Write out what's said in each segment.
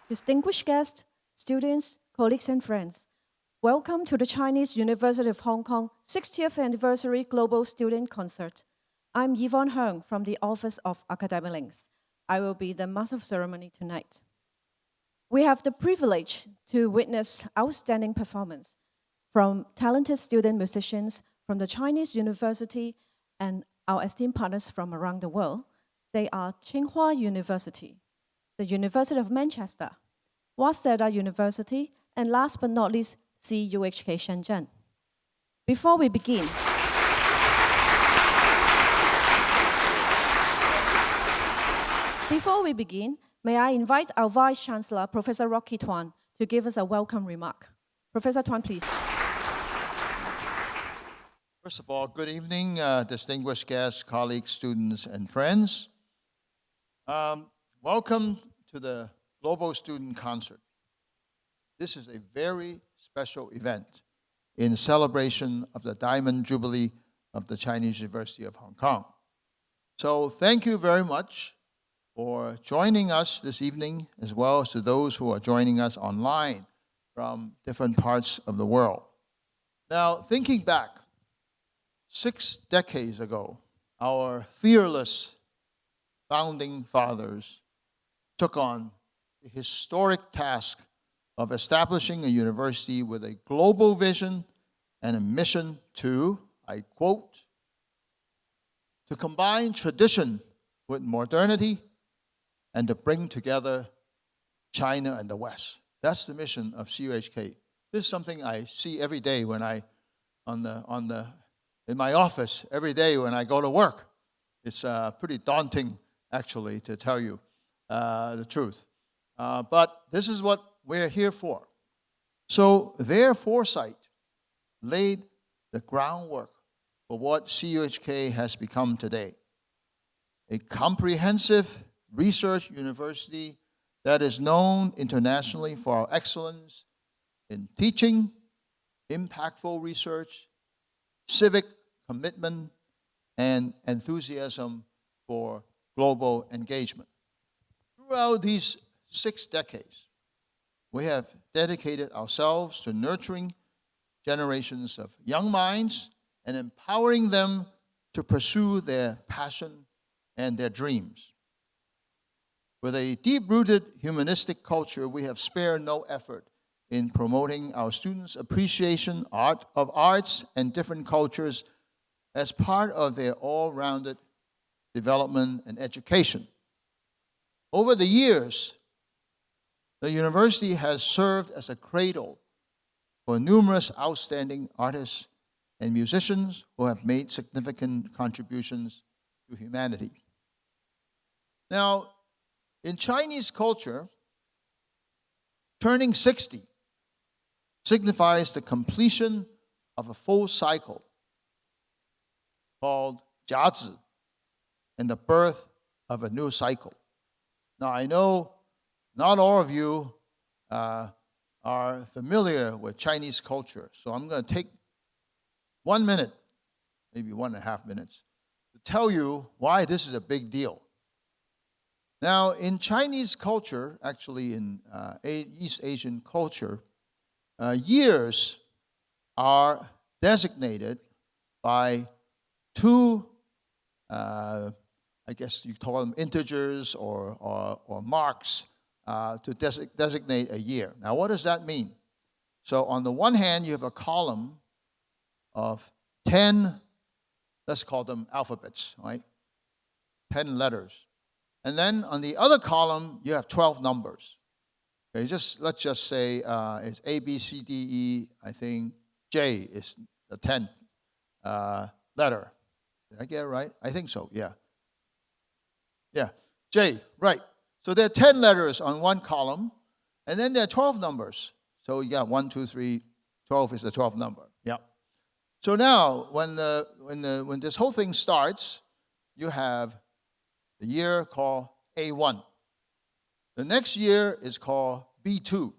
Distinguished guests, students, colleagues, and friends, welcome to the Chinese University of Hong Kong 60th Anniversary Global Student Concert. I'm Yvonne Hung from the Office of Academic Links. I will be the Master of Ceremony tonight. We have the privilege to witness outstanding performance from talented student musicians from the Chinese University and our esteemed partners from around the world. They are Tsinghua University, the University of Manchester, Waseda University, and last but not least, CUHK-Shenzhen. Before we begin, may I invite our Vice Chancellor, Professor Rocky Tuan, to give us a welcome remark. Professor Tuan, please. First of all, good evening, distinguished guests, colleagues, students, and friends. Welcome to the Global Student Concert. This is a very special event in celebration of the Diamond Jubilee of the Chinese University of Hong Kong. So thank you very much for joining us this evening, as well as to those who are joining us online from different parts of the world. Now, thinking back, 6 decades ago, our fearless founding fathers took on the historic task of establishing a university with a global vision and a mission to, I quote, to combine tradition with modernity and to bring together China and the West. That's the mission of CUHK. This is something I see every day when in my office, every day when I go to work. It's pretty daunting, actually, to tell you the truth. But this is what we're here for. So their foresight laid the groundwork for what CUHK has become today. A comprehensive research university that is known internationally for our excellence in teaching, impactful research, civic commitment, and enthusiasm for global engagement. Throughout these 6 decades, we have dedicated ourselves to nurturing generations of young minds and empowering them to pursue their passion and their dreams. With a deep-rooted humanistic culture, we have spared no effort in promoting our students' appreciation of arts and different cultures as part of their all-rounded development and education. Over the years, the university has served as a cradle for numerous outstanding artists and musicians who have made significant contributions to humanity. Now, in Chinese culture, turning 60 signifies the completion of a full cycle called jiazi, and the birth of a new cycle. Now, I know not all of you are familiar with Chinese culture, so I'm going to take 1 minute, maybe 1.5 minutes, to tell you why this is a big deal. Now, in Chinese culture, actually in East Asian culture, years are designated by 2, I guess you call them integers or marks to designate a year. Now, what does that mean? So on the one hand, you have a column of 10, let's call them alphabets, right? 10 letters. And then on the other column, you have 12 numbers. Okay, let's just say it's A, B, C, D, E. I think J is the 10th letter. Did I get it right? I think so, yeah. Yeah, J, right. So there are 10 letters on one column, and then there are 12 numbers. So you got 1, 2, 3, 12 is the 12th number. Yeah. So now, when this whole thing starts, you have the year called A1. The next year is called B2.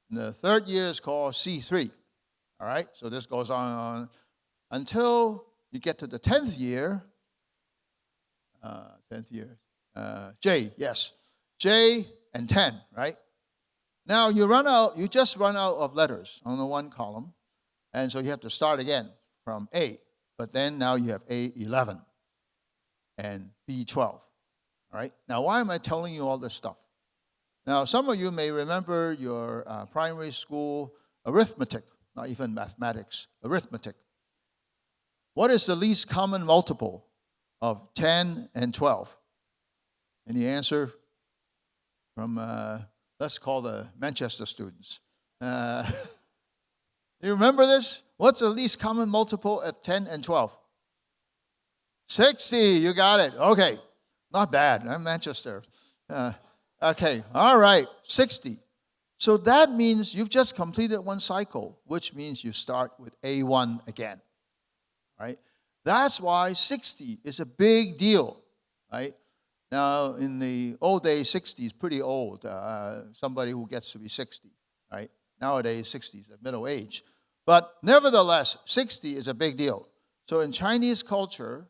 And the third year is called C3. All right? So this goes on until you get to the 10th year. J, yes. J and 10, right? Now you just run out of letters on the one column, and so you have to start again from A. But then now you have A11 and B12. All right? Now, why am I telling you all this stuff? Now, some of you may remember your primary school arithmetic, not even mathematics, arithmetic. What is the least common multiple of 10 and 12? Any answer from, let's call the Manchester students. You remember this? What's the least common multiple of 10 and 12? 60, you got it. Okay, not bad. I'm Manchester. Okay, all right, 60. So that means you've just completed one cycle, which means you start with A1 again, right? That's why 60 is a big deal, right? Now, in the old days, 60 is pretty old, somebody who gets to be 60, right? Nowadays, 60 is a middle age. But nevertheless, 60 is a big deal. So in Chinese culture,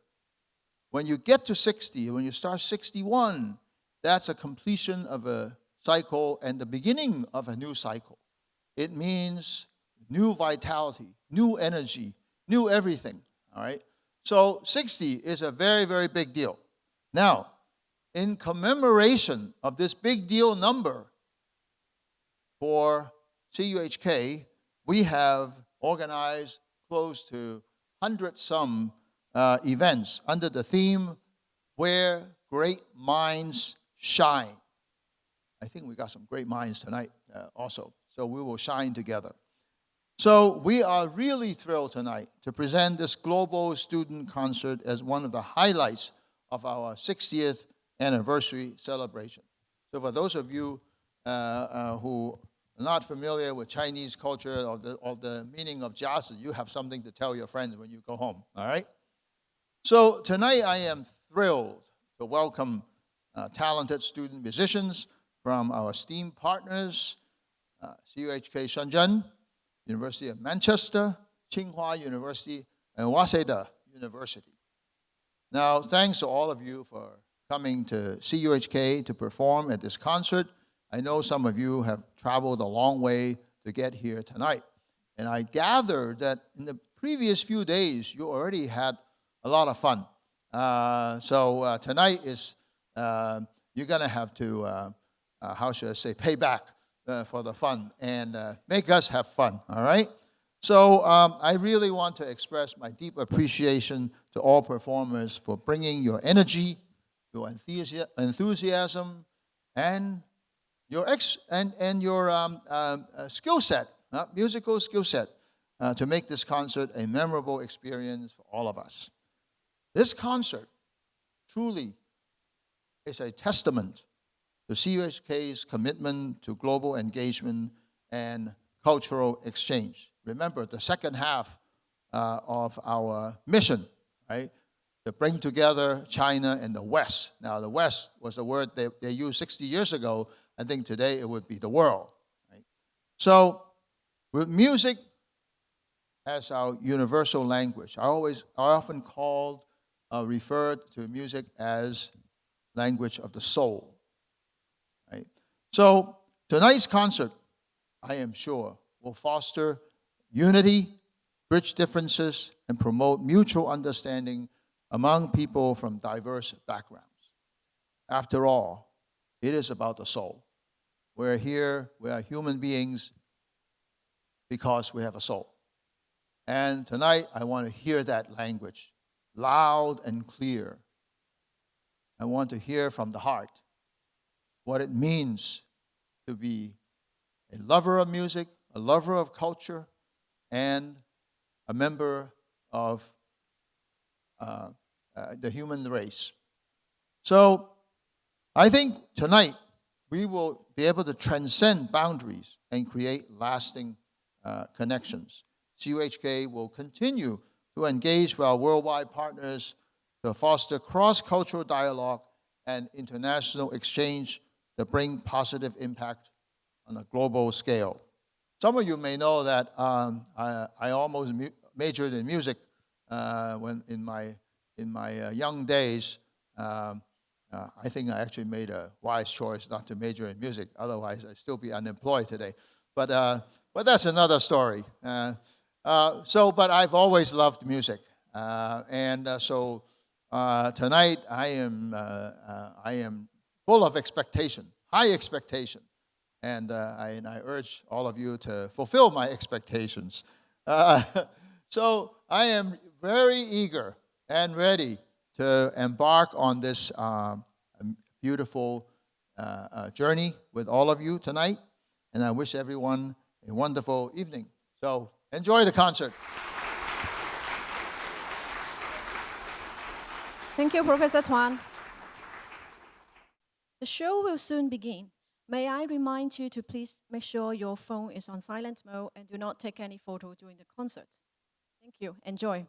when you get to 60, when you start 61, that's a completion of a cycle and the beginning of a new cycle. It means new vitality, new energy, new everything, all right? So 60 is a very, very big deal. Now, in commemoration of this big deal number for CUHK, we have organized close to 100-some events under the theme, Where Great Minds Shine. I think we got some great minds tonight also, so we will shine together. So we are really thrilled tonight to present this global student concert as one of the highlights of our 60th anniversary celebration. So for those of you who are not familiar with Chinese culture or the meaning of jiazi, you have something to tell your friends when you go home, all right? So tonight I am thrilled to welcome talented student musicians from our esteemed partners, CUHK-Shenzhen, University of Manchester, Tsinghua University, and Waseda University. Now, thanks to all of you for coming to CUHK to perform at this concert. I know some of you have traveled a long way to get here tonight. And I gather that in the previous few days, you already had a lot of fun. So tonight is, you're going to have to, how should I say, pay back for the fun and make us have fun, all right? So I really want to express my deep appreciation to all performers for bringing your energy, your enthusiasm, and your skill set, musical skill set, to make this concert a memorable experience for all of us. This concert truly is a testament to CUHK's commitment to global engagement and cultural exchange. Remember, the second half of our mission, right, to bring together China and the West. Now, the West was a word they used 60 years ago. I think today it would be the world. Right? So, with music as our universal language, I often referred to music as language of the soul. Right? So, tonight's concert, I am sure, will foster unity, bridge differences, and promote mutual understanding among people from diverse backgrounds. After all, it is about the soul. We're here, we are human beings because we have a soul. And tonight, I want to hear that language loud and clear. I want to hear from the heart what it means to be a lover of music, a lover of culture, and a member of the human race. So I think tonight we will be able to transcend boundaries and create lasting connections. CUHK will continue to engage with our worldwide partners to foster cross-cultural dialogue and international exchange to bring positive impact on a global scale. Some of you may know that I almost majored in music when in my young days. I think I actually made a wise choice not to major in music. Otherwise, I'd still be unemployed today. But that's another story. But I've always loved music, so tonight I am full of expectation, high expectation, and I urge all of you to fulfill my expectations. So I am very eager and ready to embark on this beautiful journey with all of you tonight, and I wish everyone a wonderful evening. So enjoy the concert. Thank you, Professor Tuan. The show will soon begin. May I remind you to please make sure your phone is on silent mode and do not take any photo during the concert. Thank you. Enjoy.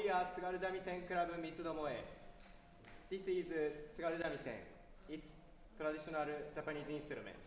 we are Tsugaru-shamisen Club Mitsudomoe. This is Tsugaru-shamisen. It's traditional Japanese instrument.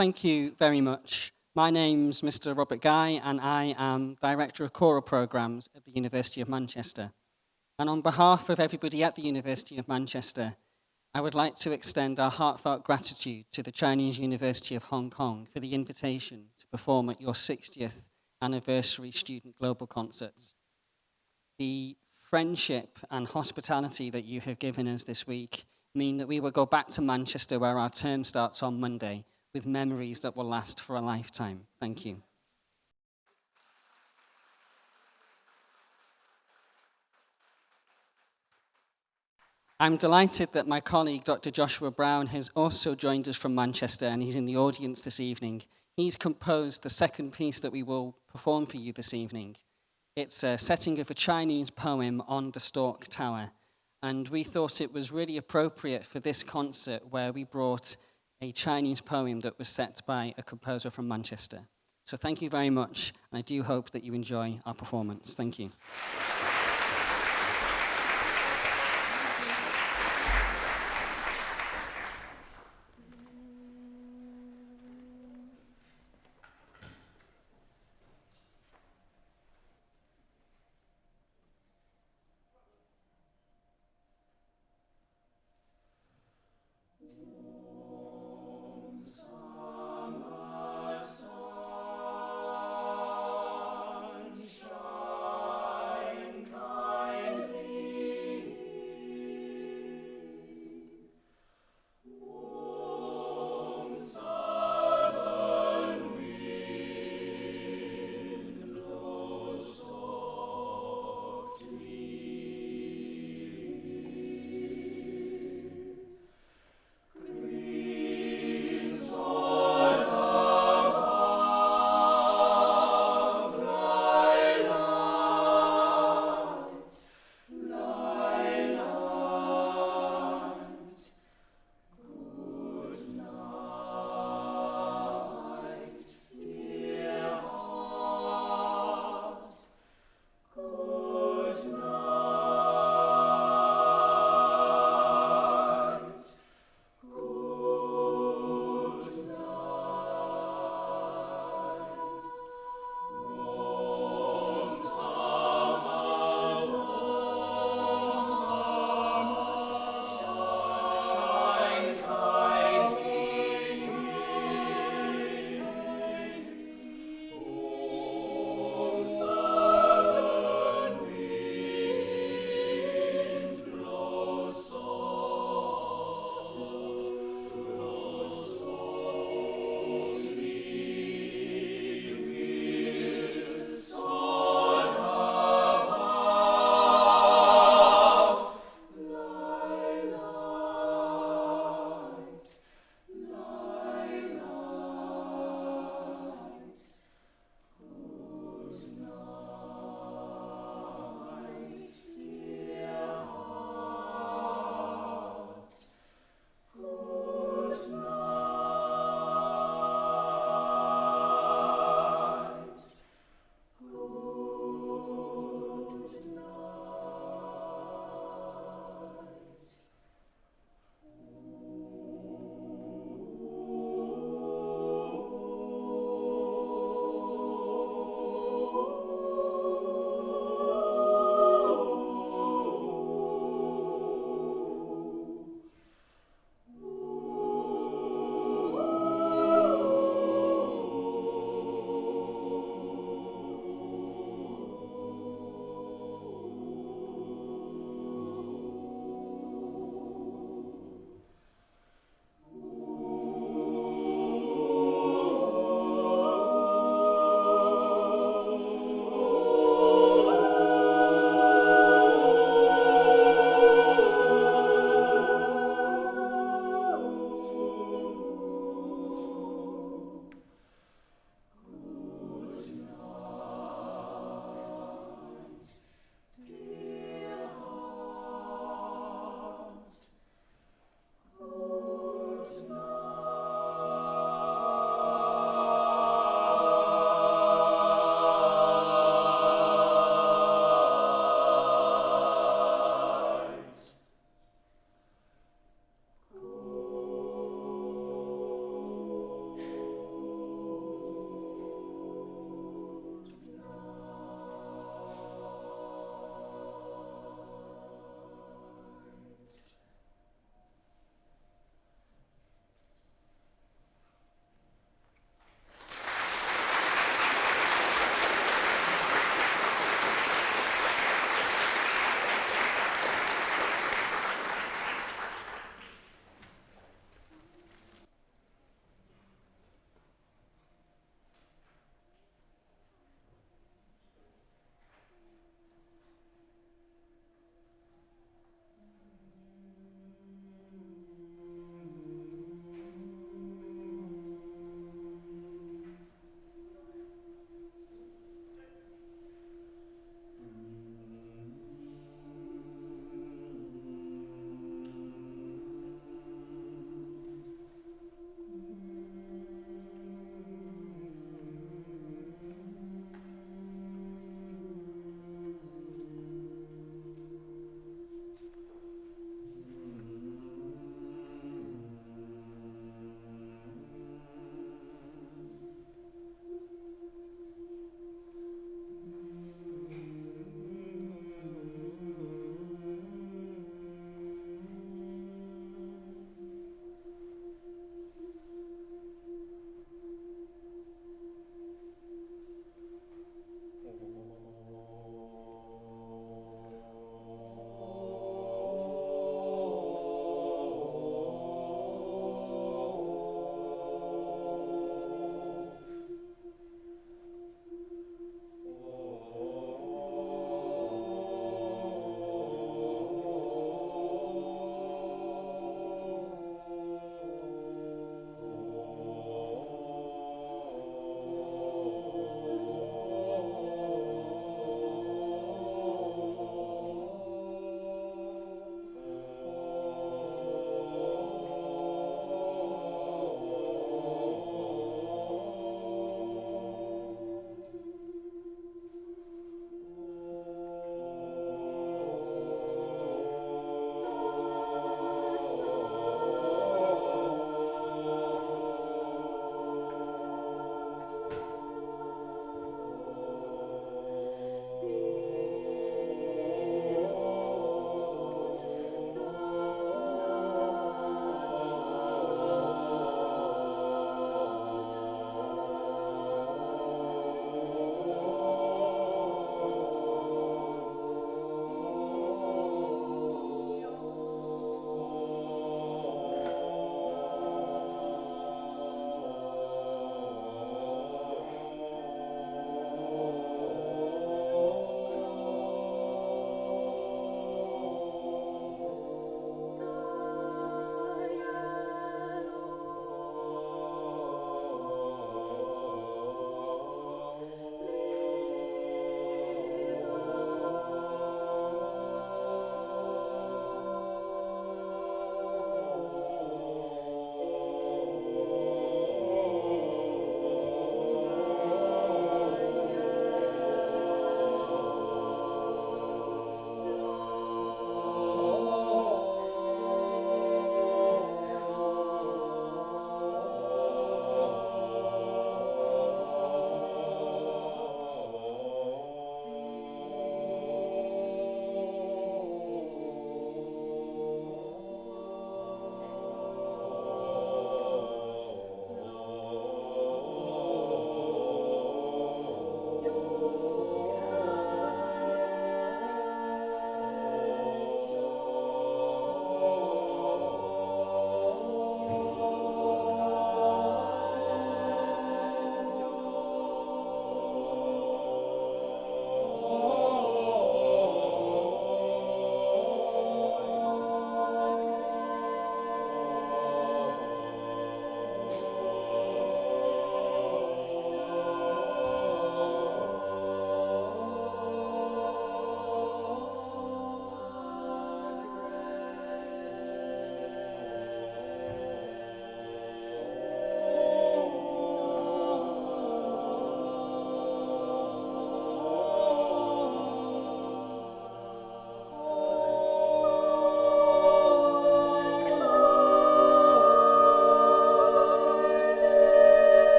Thank you very much. My name's Mr. Robert Guy, and I am Director of Choral Programmes at the University of Manchester. And on behalf of everybody at the University of Manchester, I would like to extend our heartfelt gratitude to the Chinese University of Hong Kong for the invitation to perform at your 60th anniversary Student Global Concert. The friendship and hospitality that you have given us this week mean that we will go back to Manchester, where our term starts on Monday, with memories that will last for a lifetime. Thank you. I'm delighted that my colleague, Dr. Joshua Brown, has also joined us from Manchester, and he's in the audience this evening. He's composed the second piece that we will perform for you this evening. It's a setting of a Chinese poem on the Stork Tower, and we thought it was really appropriate for this concert where we brought a Chinese poem that was set by a composer from Manchester. So thank you very much, and I do hope that you enjoy our performance. Thank you.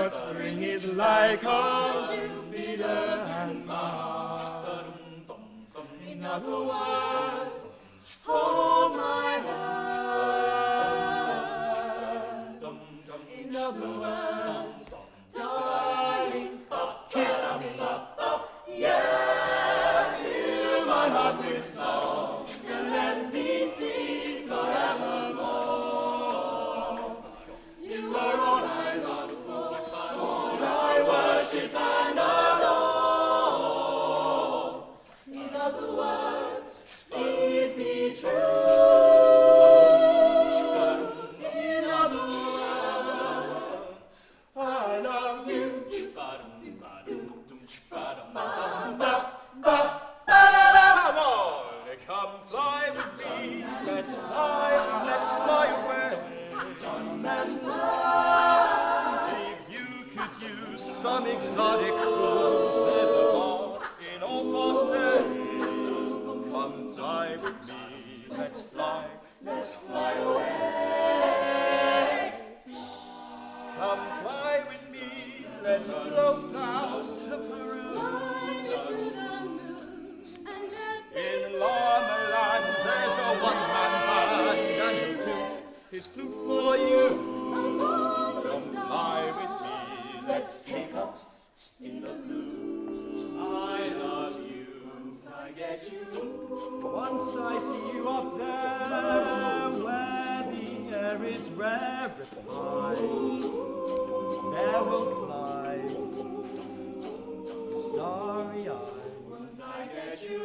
The spring is like a Jupiter and Mars. In other words, hold my hand. In other words, darling, kiss me. Yeah, fill my heart with song and let me sing forevermore. You are all I long for, all I worship and adore. In other words, please be true. In other words, I love you. Come on, come fly with me. Let's fly away. Come and fly. If you could use some exotic cruise, there's a bar in Old days. Come fly with me. Let's fly away. Come fly with me. Let's float down to Peru. In Llama Land, there's a one-man band, and he'll toot his flute for you. Come fly with me, let's take off in the blue. I love you once I get you. Once I see you up there, where the air is rarefied, there will climb starry-eyed. Once I get you,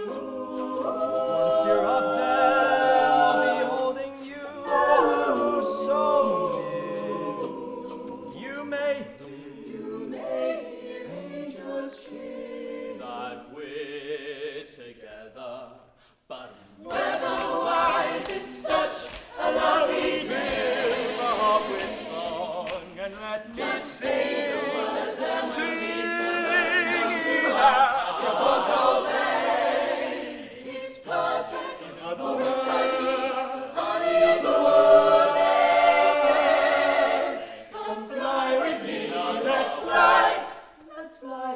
once you're up there, I'll be holding you so near. You may hear angels cheer that we're together, but weather-wise it's such a lovely day. Up with song and let me sing it out. It's perfect. In other words, honey, in the world is. Come fly with me. Let's fly away. Let's fly.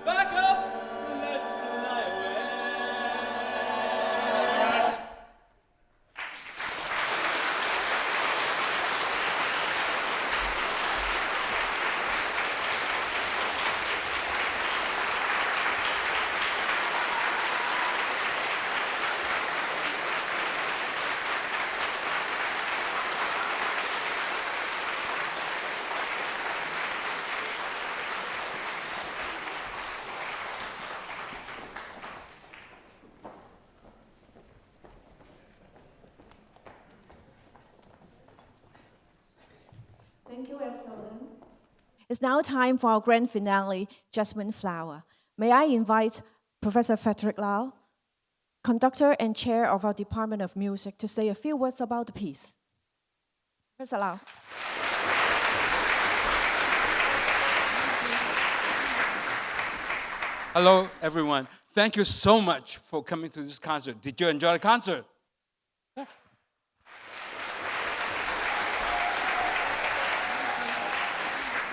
Back up. Let's fly away. Thank you, Ad Solem. It's now time for our grand finale, Jasmine Flower. May I invite Professor Frederick Lau, conductor and chair of our Department of Music, to say a few words about the piece. Professor Lau. Hello, everyone. Thank you so much for coming to this concert. Did you enjoy the concert?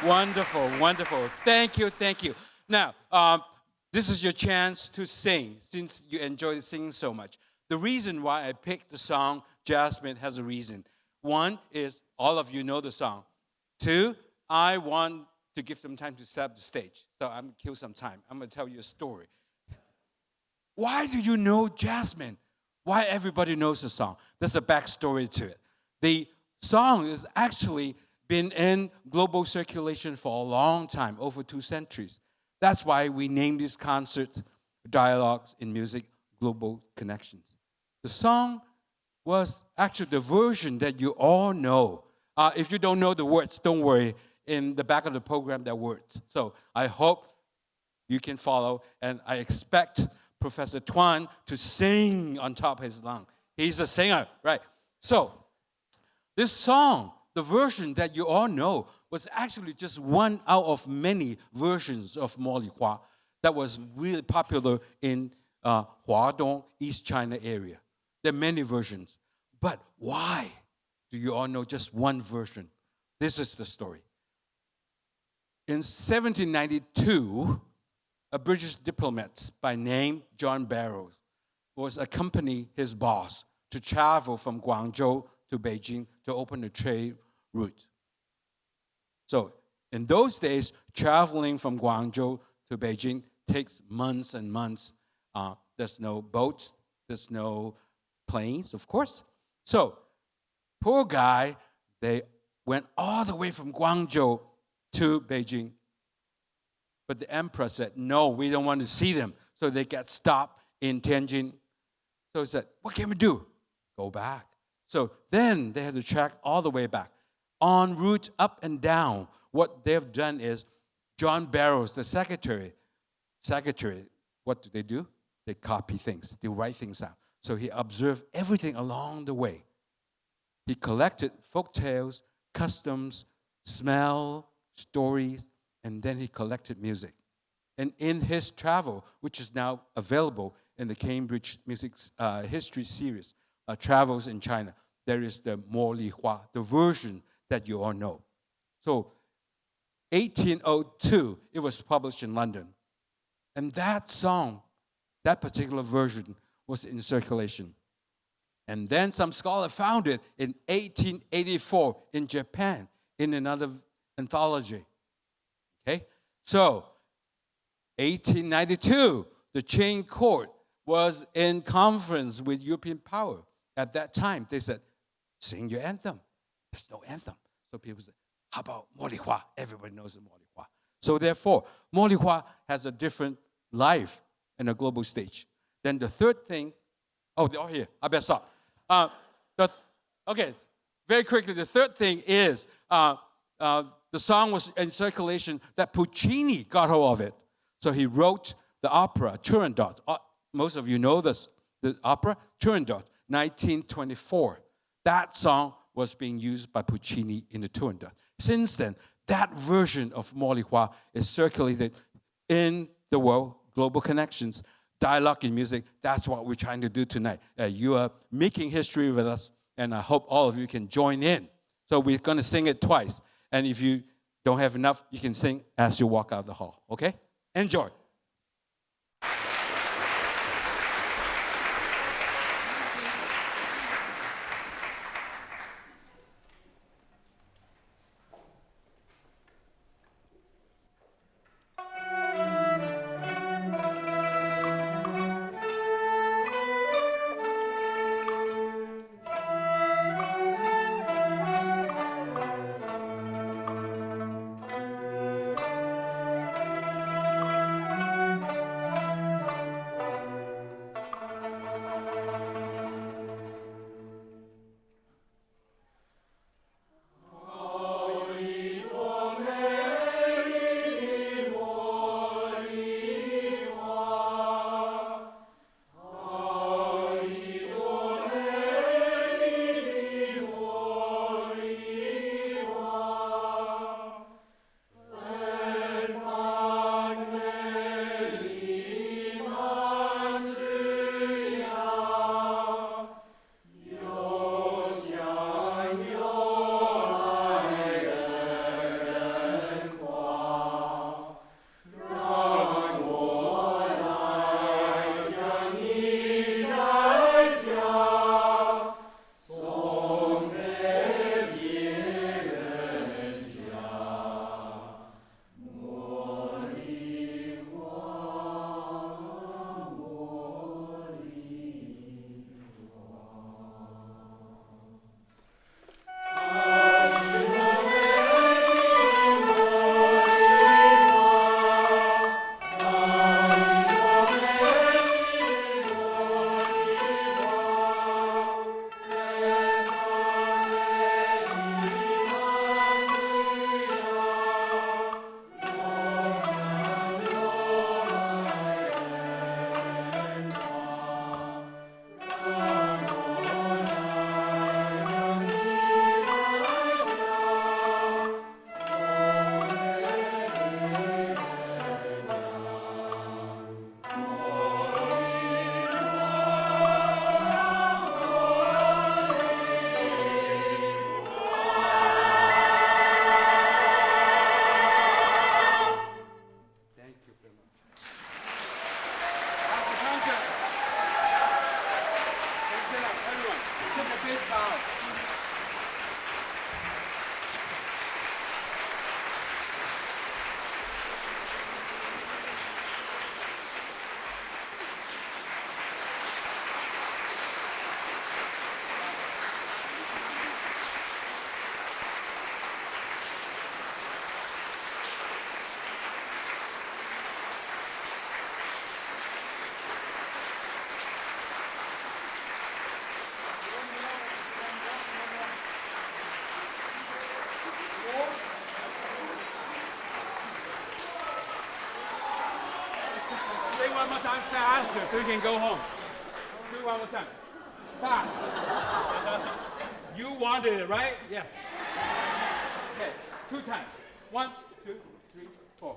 Wonderful, wonderful. Thank you, thank you. Now, this is your chance to sing, since you enjoy singing so much. The reason why I picked the song Jasmine has a reason. One is all of you know the song. Two, I want to give them time to set up the stage. So I'm going to kill some time. I'm going to tell you a story. Why do you know Jasmine? Why everybody knows the song? There's a backstory to it. The song has actually been in global circulation for a long time, over 2 centuries. That's why we named this concert Dialogues in Music, Global Connections. The song was actually the version that you all know. If you don't know the words, don't worry. In the back of the program, there are words. So I hope you can follow, and I expect Professor Tuan to sing on top of his lung. He's a singer, right? So this song the version that you all know was actually just one out of many versions of Mo Li Hua that was really popular in Huadong, East China area. There are many versions. But why do you all know just one version? This is the story. In 1792, a British diplomat by name John Barrows was accompanying his boss to travel from Guangzhou to Beijing to open a trade route. So in those days, traveling from Guangzhou to Beijing takes months and months. There's no boats, there's no planes, of course. So poor guy, they went all the way from Guangzhou to Beijing. But the emperor said, no, we don't want to see them. So they got stopped in Tianjin. So he said, what can we do? Go back. So then they had to track all the way back. En route up and down, what they've done is John Barrows, the secretary, what do? They copy things. They write things out. So he observed everything along the way. He collected folk tales, customs, smell, stories, and then he collected music. And in his travel, which is now available in the Cambridge Music History series, Travels in China, there is the Mo Li Hua, the version that you all know. So 1802, it was published in London. And that song, that particular version, was in circulation. And then some scholar found it in 1884 in Japan in another anthology. Okay? So, 1892, the Qing court was in conference with European power. At that time, they said, sing your anthem. There's no anthem. So people said, how about Mo Li Hua? Everybody knows the Mo Li Hua. So therefore, Mo Li Hua has a different life in a global stage. Then the third thing, they're all here. I better stop. Okay, very quickly, the third thing is the song was in circulation that Puccini got hold of it. So he wrote the opera, Turandot. Most of you know this, the opera, Turandot, 1924. That song was being used by Puccini in the Turandot. Since then, that version of Mo Li Hua is circulated in the world, global connections, dialogue in music. That's what we're trying to do tonight. You are making history with us, and I hope all of you can join in. So we're going to sing it twice. And if you don't have enough, you can sing as you walk out the hall. Okay? Enjoy. more time faster so you can go home. Do one more time. Fast. You wanted it, right? Yes. Okay, 2 times. 1, 2, 3, 4.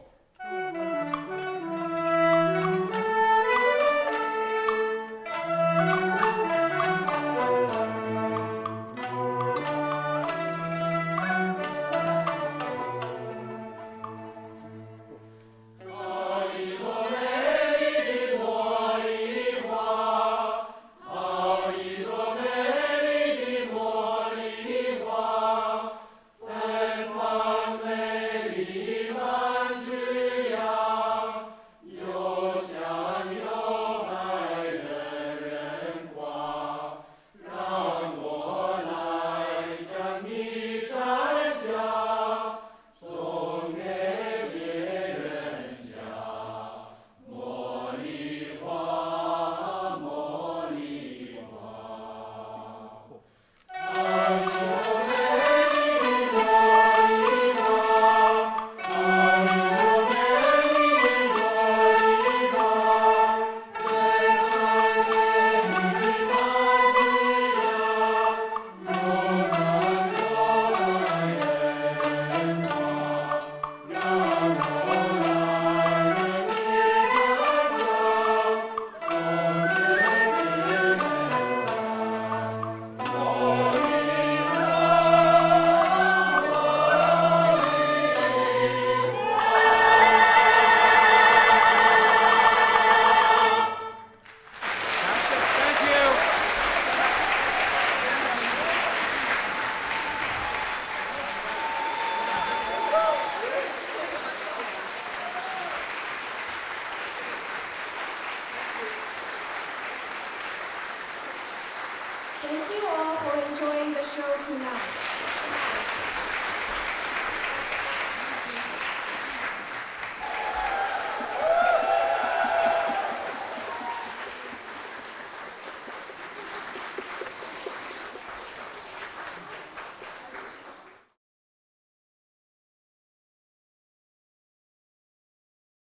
Thank you all for enjoying the show tonight.